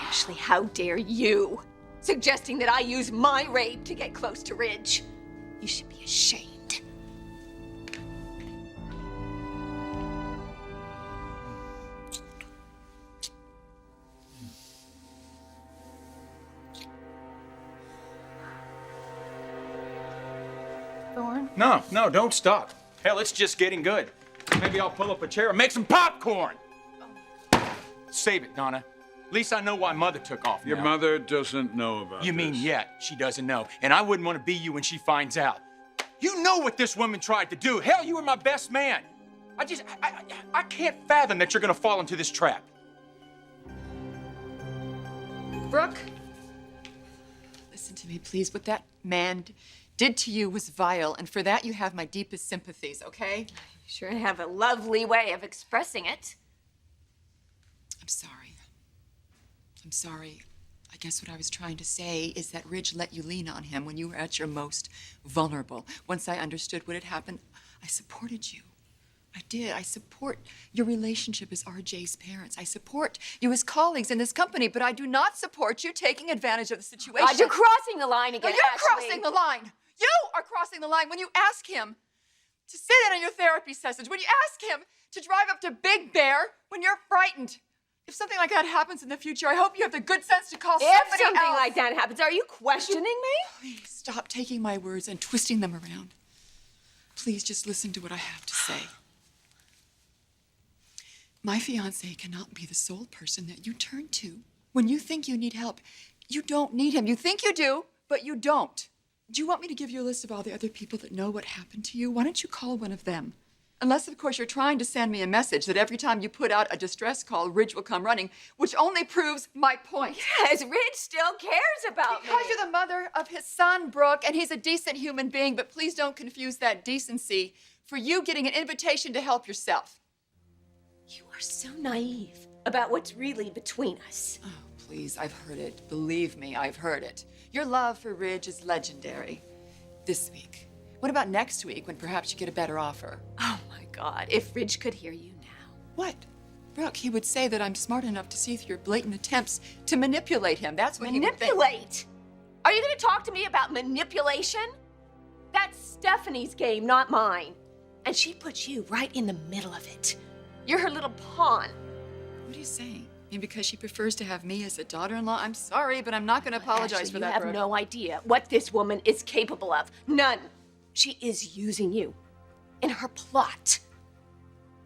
Ashley, how dare you? Suggesting that I use my rape to get close to Ridge. You should be ashamed. Thorne? No, don't stop. Hell, it's just getting good. Maybe I'll pull up a chair and make some popcorn. Save it, Donna. At least I know why Mother took off Your now. mother doesn't know about You mean this. yet? She doesn't know. And I wouldn't want to be you when she finds out. You know what this woman tried to do. Hell, you were my best man. I can't fathom that you're going to fall into this trap. Brooke? Listen to me, please. What that man did to you was vile, and for that you have my deepest sympathies, okay? You sure have a lovely way of expressing it. I'm sorry. I'm sorry. I guess what I was trying to say is that Ridge let you lean on him when you were at your most vulnerable. Once I understood what had happened, I supported you. I did. I support your relationship as RJ's parents. I support you as colleagues in this company, but I do not support you taking advantage of the situation. God, you're crossing the line again, No, you're Ashley. crossing the line. You are crossing the line when you ask him to sit in on your therapy sessions, when you ask him to drive up to Big Bear when you're frightened. If something like that happens in the future, I hope you have the good sense to call somebody If something else. like that happens, are you questioning me? Please stop taking my words and twisting them around. Please just listen to what I have to say. My fiancé cannot be the sole person that you turn to when you think you need help. You don't need him. You think you do, but you don't. Do you want me to give you a list of all the other people that know what happened to you? Why don't you call one of them? Unless, of course, you're trying to send me a message that every time you put out a distress call, Ridge will come running, which only proves my point. Yes, Ridge still cares about me. Because you're the mother of his son, Brooke, and he's a decent human being, but please don't confuse that decency for you getting an invitation to help yourself. You are so naive about what's really between us. Oh, please, I've heard it. Believe me, I've heard it. Your love for Ridge is legendary. This week. What about next week when perhaps you get a better offer? Oh my God, if Ridge could hear you now. What? Brooke, he would say that I'm smart enough to see through your blatant attempts to manipulate him. That's what he would think. Manipulate? Are you gonna talk to me about manipulation? That's Stephanie's game, not mine. And she puts you right in the middle of it. You're her little pawn. What are you saying? I mean, because she prefers to have me as a daughter-in-law? I'm sorry, but I'm not going to apologize Ashley, for that, you have Brooke. no idea what this woman is capable of. None. She is using you in her plot.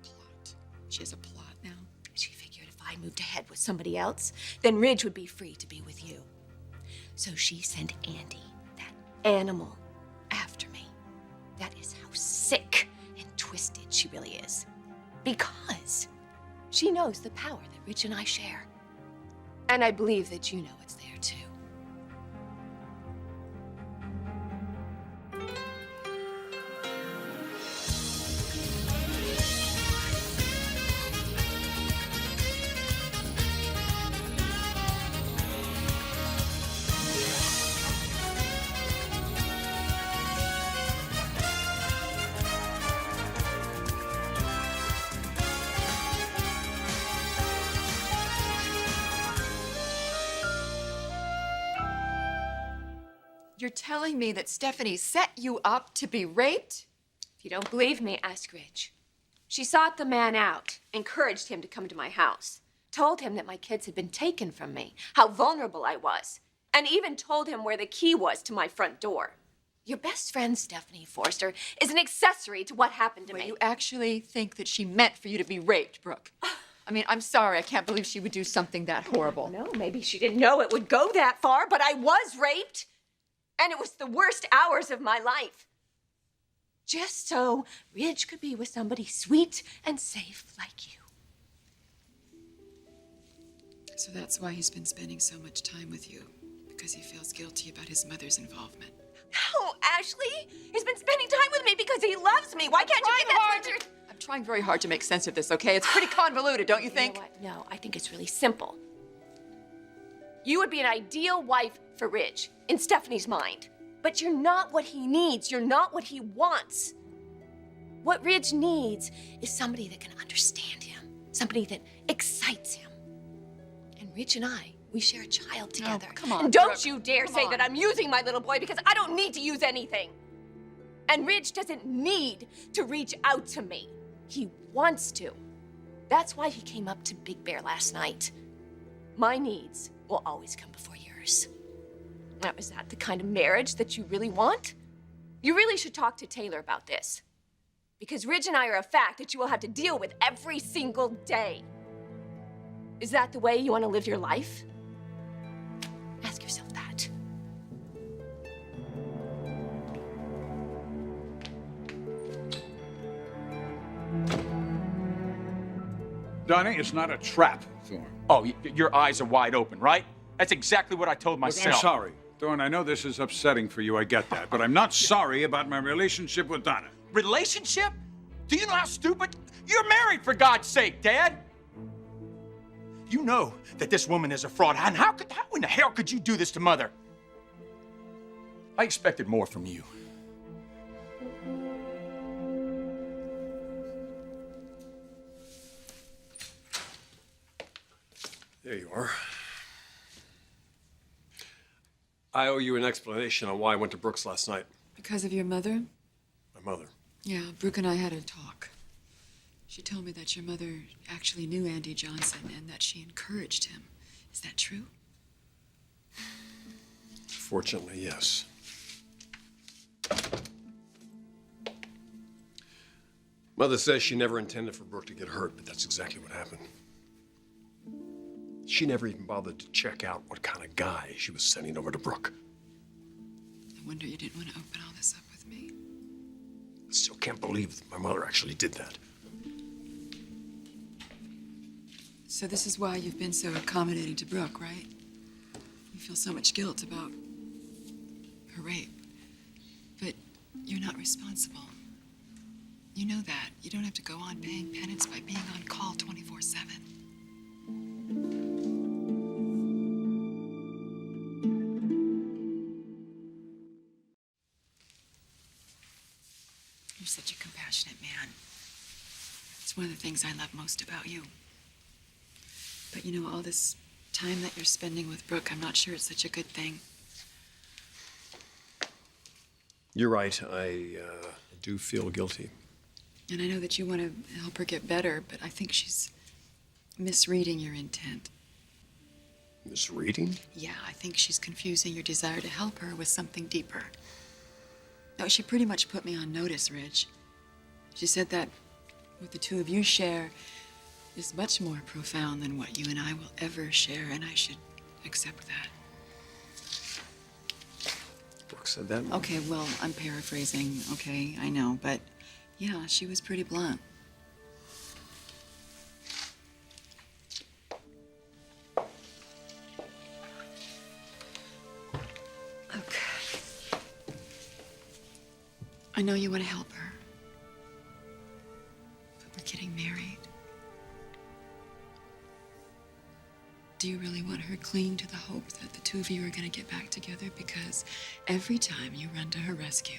Plot. She has a plot now. She figured if I moved ahead with somebody else, then Ridge would be free to be with you. So she sent Andy, that animal, after me. That is how sick and twisted she really is. Because she knows the power that Ridge and I share. And I believe that you know it's there too. You're telling me that Stephanie set you up to be raped? If you don't believe me, ask Ridge. She sought the man out, encouraged him to come to my house, told him that my kids had been taken from me, how vulnerable I was, and even told him where the key was to my front door. Your best friend, Stephanie Forster, is an accessory to what happened to me. You actually think that she meant for you to be raped, Brooke? I mean, I'm sorry. I can't believe she would do something that horrible. No, maybe she didn't know it would go that far, but I was raped. And it was the worst hours of my life. Just so Ridge could be with somebody sweet and safe like you. So that's why he's been spending so much time with you, because he feels guilty about his mother's involvement. No, Ashley, he's been spending time with me because he loves me. Why can't you get that picture? I'm trying very hard to make sense of this, okay? It's pretty convoluted, don't you think? You know what? No, I think it's really simple. You would be an ideal wife for Ridge, in Stephanie's mind. But you're not what he needs. You're not what he wants. What Ridge needs is somebody that can understand him, somebody that excites him. And Ridge and I, We share a child together. Oh, come on, And don't Brooke. you dare Come say on. that I'm using my little boy, because I don't need to use anything. And Ridge doesn't need to reach out to me. He wants to. That's why he came up to Big Bear last night. My needs will always come before yours. Now, is that the kind of marriage that you really want? You really should talk to Taylor about this. Because Ridge and I are a fact that you will have to deal with every single day. Is that the way you want to live your life? Ask yourself that. Donna, it's not a trap, Thorne. Oh, your eyes are wide open, right? That's exactly what I told Look, myself. I'm sorry. Thorne, I know this is upsetting for you, I get that, but I'm not sorry about my relationship with Donna. Relationship? Do you know how stupid? You're married, for God's sake, Dad. You know that this woman is a fraud. And how in the hell could you do this to Mother? I expected more from you. There you are. I owe you an explanation on why I went to Brooks last night. Because of your mother? My mother. Yeah, Brooke and I had a talk. She told me that your mother actually knew Andy Johnson and that she encouraged him. Is that true? Fortunately, yes. Mother says she never intended for Brooke to get hurt, but that's exactly what happened. She never even bothered to check out what kind of guy she was sending over to Brooke. I wonder you didn't want to open all this up with me. I still can't believe that my mother actually did that. So this is why you've been so accommodating to Brooke, right? You feel so much guilt about her rape. But you're not responsible. You know that. You don't have to go on paying penance by being on call 24/7. You're such a compassionate man. It's one of the things I love most about you. But you know, all this time that you're spending with Brooke, I'm not sure it's such a good thing. You're right. I do feel guilty. And I know that you want to help her get better, but I think she's misreading your intent. Misreading? Yeah, I think she's confusing your desire to help her with something deeper. No, she pretty much put me on notice, Ridge. She said that what the two of you share is much more profound than what you and I will ever share, and I should accept that. Brooke said that? Okay, well, I'm paraphrasing, okay, I know, but yeah, she was pretty blunt. Okay. I know you want to help her, but we're getting married. Do you really want her clinging to the hope that the two of you are going to get back together? Because every time you run to her rescue,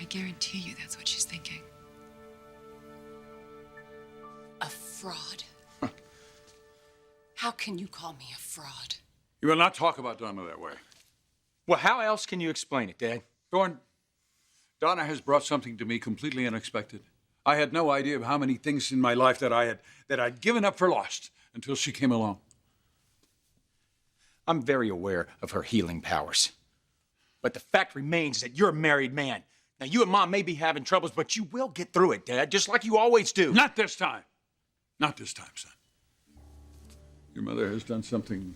I guarantee you that's what she's thinking. A fraud? How can you call me a fraud? You will not talk about Donna that way. Well, how else can you explain it, Dad? Thorne, Donna has brought something to me completely unexpected. I had no idea of how many things in my life that I'd given up for lost until she came along. I'm very aware of her healing powers. But the fact remains that you're a married man. Now, you and Mom may be having troubles, but you will get through it, Dad, just like you always do. Not this time. Not this time, son. Your mother has done something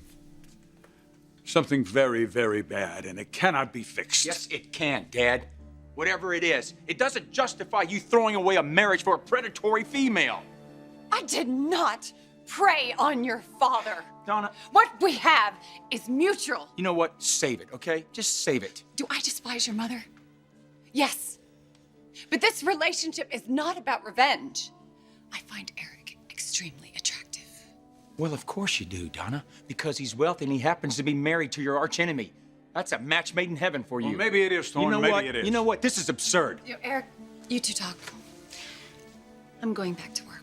very, very bad, and it cannot be fixed. Yes, it can, Dad. Whatever it is, it doesn't justify you throwing away a marriage for a predatory female. I did not prey on your father. Donna. What we have is mutual. You know what? Save it, okay? Just save it. Do I despise your mother? Yes. But this relationship is not about revenge. I find Eric extremely attractive. Well, of course you do, Donna. Because he's wealthy and he happens to be married to your archenemy. That's a match made in heaven for you. Well, maybe it is, Thorne. You know maybe what? it is. You know what? This is absurd. Eric, you two talk. I'm going back to work.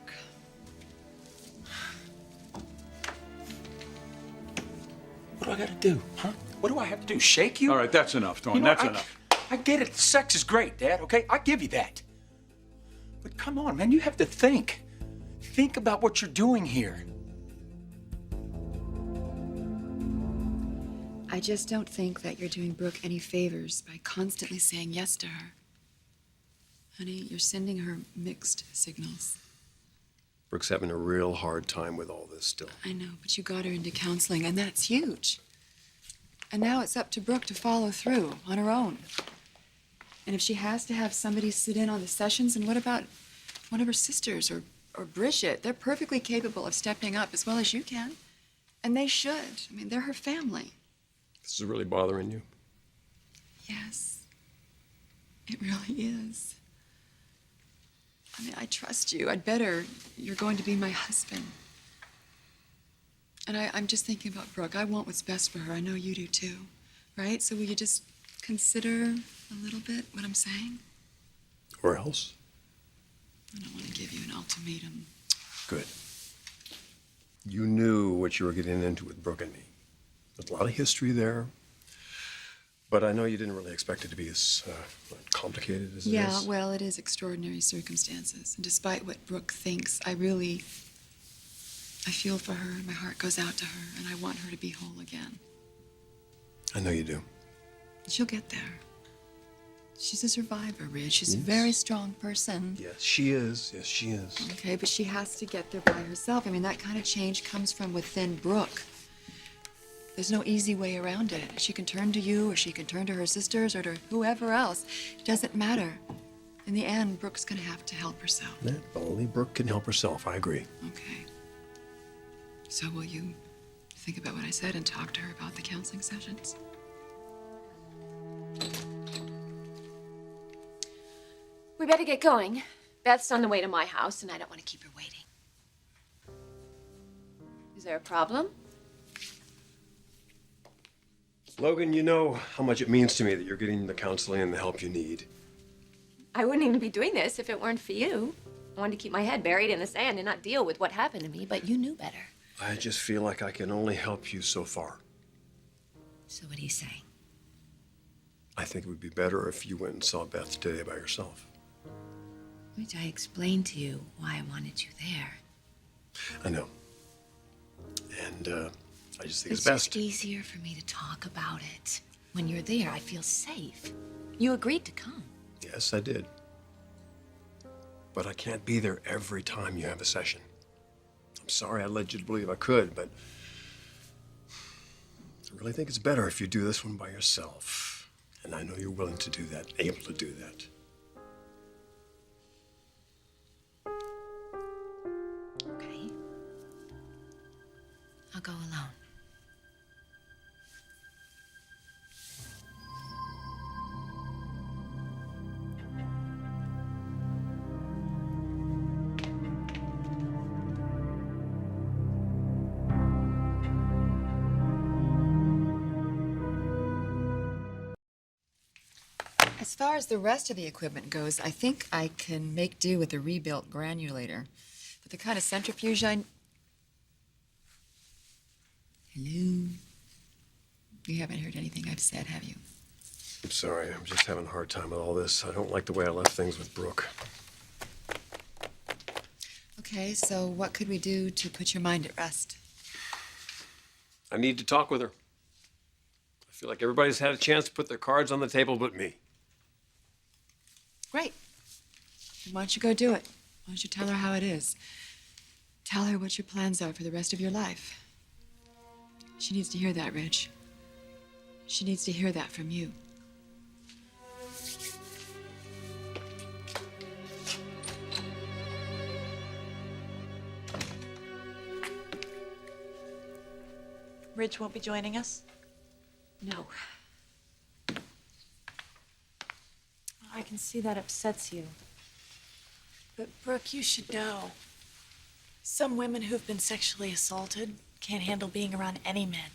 I gotta do, huh? What do I have to do, shake you? All right, that's enough, Thorne. You know, That's enough. I get it. Sex is great, Dad, okay? I give you that. But come on, man, you have to think. Think about what you're doing here. I just don't think that you're doing Brooke any favors by constantly saying yes to her. Honey, you're sending her mixed signals. Brooke's having a real hard time with all this still. I know, but you got her into counseling, and that's huge. And now it's up to Brooke to follow through on her own. And if she has to have somebody sit in on the sessions, and what about one of her sisters or Bridget? They're perfectly capable of stepping up as well as you can. And they should. I mean, they're her family. This is really bothering you. Yes, it really is. I mean, I trust you. I'd better. You're going to be my husband. And I'm just thinking about Brooke. I want what's best for her. I know you do too, right? So will you just consider a little bit what I'm saying? Or else? I don't want to give you an ultimatum. Good. You knew what you were getting into with Brooke and me. There's a lot of history there. But I know you didn't really expect it to be as complicated as it is. Yeah, well, it is extraordinary circumstances. And despite what Brooke thinks, I feel for her, and my heart goes out to her, and I want her to be whole again. I know you do. She'll get there. She's a survivor, Ridge. She's a very strong person. Yes, she is. Yes, she is. Okay, but she has to get there by herself. I mean, that kind of change comes from within Brooke. There's no easy way around it. She can turn to you, or she can turn to her sisters, or to whoever else. It doesn't matter. In the end, Brooke's gonna have to help herself. Yeah, only Brooke can help herself. I agree. Okay. So will you think about what I said and talk to her about the counseling sessions? We better get going. Beth's on the way to my house, and I don't want to keep her waiting. Is there a problem? Logan, you know how much it means to me that you're getting the counseling and the help you need. I wouldn't even be doing this if it weren't for you. I wanted to keep my head buried in the sand and not deal with what happened to me, but you knew better. I just feel like I can only help you so far. So what are you saying? I think it would be better if you went and saw Beth today by yourself. Which I explained to you why I wanted you there. I know. And I just think It's it's best. just easier for me to talk about it. When you're there, I feel safe. You agreed to come. Yes, I did. But I can't be there every time you have a session. I'm sorry I led you to believe I could, but I really think it's better if you do this one by yourself. And I know you're willing to do that, able to do that. Okay. I'll go alone. As far as the rest of the equipment goes, I think I can make do with a rebuilt granulator. But the kind of centrifuge Hello? You haven't heard anything I've said, have you? I'm sorry, I'm just having a hard time with all this. I don't like the way I left things with Brooke. Okay, so what could we do to put your mind at rest? I need to talk with her. I feel like everybody's had a chance to put their cards on the table but me. Great. Then why don't you go do it? Why don't you tell her how it is? Tell her what your plans are for the rest of your life. She needs to hear that, Ridge. She needs to hear that from you. Ridge won't be joining us? No. I can see that upsets you. But Brooke, you should know. Some women who've been sexually assaulted can't handle being around any men.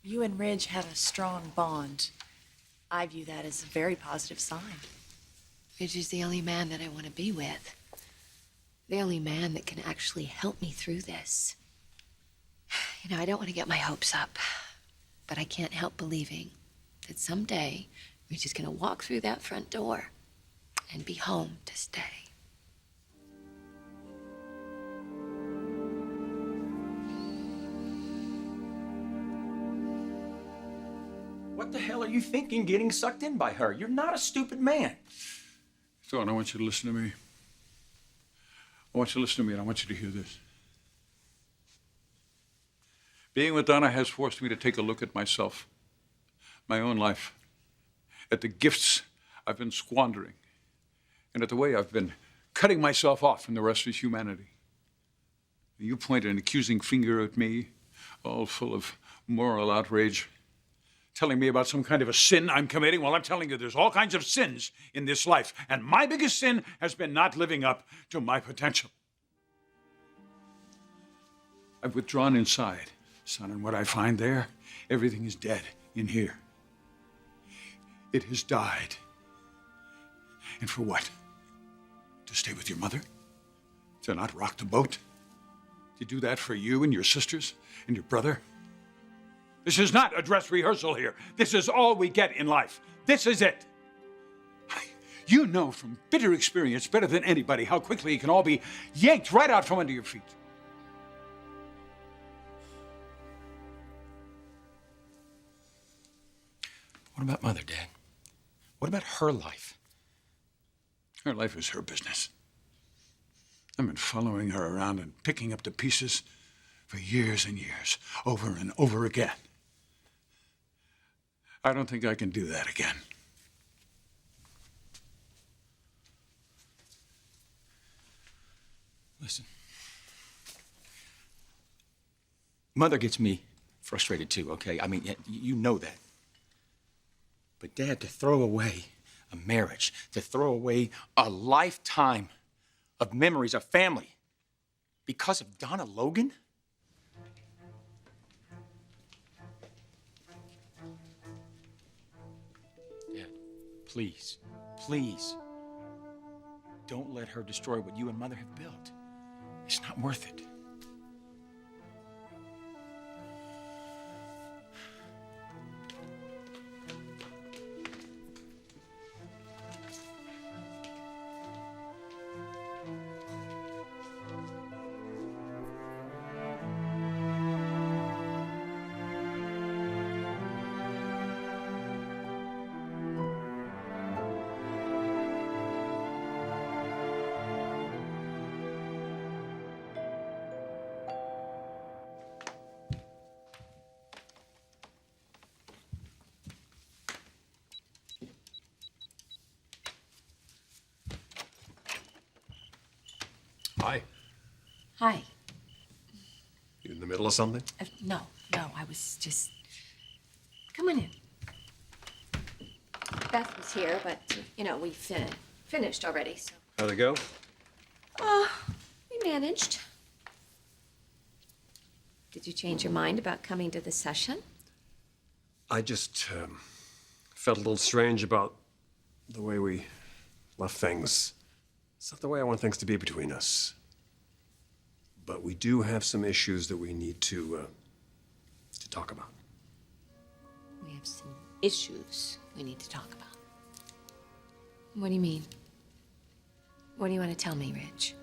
You and Ridge have a strong bond. I view that as a very positive sign. Ridge is the only man that I want to be with. The only man that can actually help me through this. You know, I don't want to get my hopes up. But I can't help believing that someday Rich is gonna walk through that front door and be home to stay. What the hell are you thinking getting sucked in by her? You're not a stupid man. Thorne, I want you to listen to me. I want you to listen to me, and I want you to hear this. Being with Donna has forced me to take a look at myself, my own life, at the gifts I've been squandering, and at the way I've been cutting myself off from the rest of humanity. You point an accusing finger at me, all full of moral outrage, telling me about some kind of a sin I'm committing. Well, I'm telling you, there's all kinds of sins in this life, and my biggest sin has been not living up to my potential. I've withdrawn inside, son, and what I find there, everything is dead in here. It has died. And for what? To stay with your mother? To not rock the boat? To do that for you and your sisters and your brother? This is not a dress rehearsal here. This is all we get in life. This is it. You know from bitter experience better than anybody how quickly it can all be yanked right out from under your feet. What about Mother, Dad? What about her life? Her life is her business. I've been following her around and picking up the pieces for years and years, over and over again. I don't think I can do that again. Listen. Mother gets me frustrated too, okay? I mean, you know that. But Dad, to throw away a marriage, to throw away a lifetime of memories of family because of Donna Logan? Dad, please, please, don't let her destroy what you and Mother have built. It's not worth it. Hi. Hi. You in the middle of something? No, I was just... Come on in. Beth was here, but, we finished already, so... How'd it go? We managed. Did you change your mind about coming to the session? I just felt a little strange about the way we left things. It's not the way I want things to be between us. But we do have some issues that we need to talk about. We have some issues we need to talk about. What do you mean? What do you want to tell me, Rich?